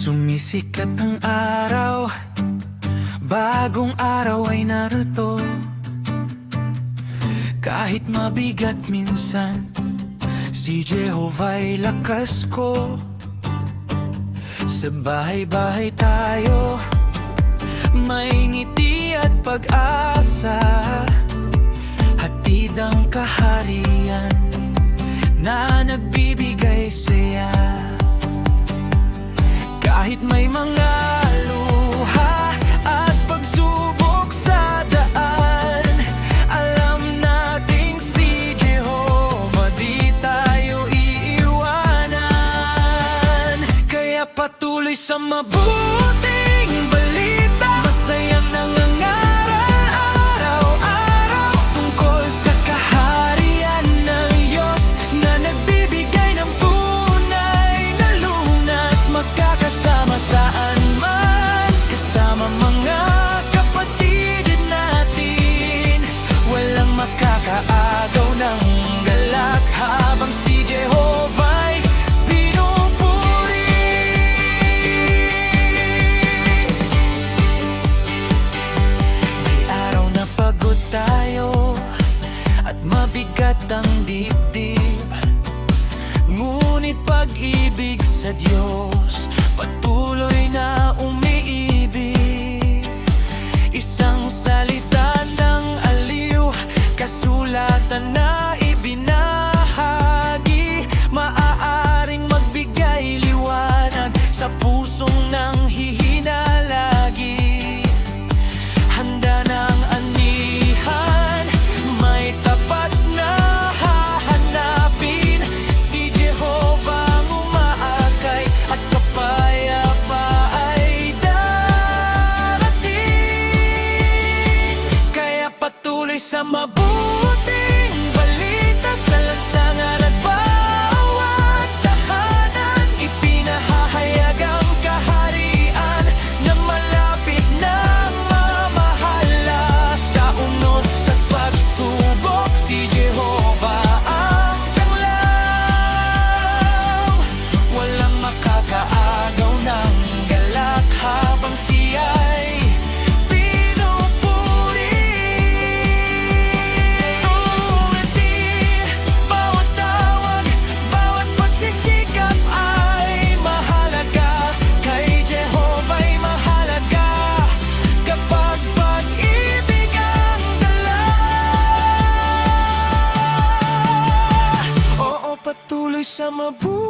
Sumisikat ang araw, bagong araw ay narito. Kahit mabigat minsan, si Jehovah'y lakas ko. Sa bahay-bahay tayo, may ngiti at pag-asa. Hatid ang kaharian na nagbibigay saya. Kahit may mga luha at pagsubok sa daan, alam nating si Jehovah di tayo iiwanan. Kaya patuloy sa mabuting balita, masayang nangangaral araw-araw tungkol sa kaharian ng Diyos na nagbibigay ng tunay na lunas. Magkakasama saan man, kasama mga kapatid natin, walang makakaagaw ng galak habang si Jehovah'y pinupuri. May araw na pagod tayo at mabigat ang dibdib, ngunit pag-ibig sa Diyos patuloy na umiibig. Isang salita ng aliw, kasulatan na ibinahagi, maaaring magbigay liwanag sa pusong nang hihina lagi. Handa ng anihan, may tapat na hahanapin, si Jehovah ang umaakay at kapayapa ay darating. Kaya patuloy sa mabuting balita, sa lansangan at bawat tahanan, ipinahahayag ang kaharian na malapit na mamahala. Sa unos at pagsubok, si Jehovah ang tanglaw, walang makakaagaw ng galak habang siya'y pinupuri. Ulitin, bawat tawag, bawat pagsisikap ay mahalaga. Kay Jehovah'y mahalaga kapag pag-ibig ang dala. Oo, patuloy sa mabuti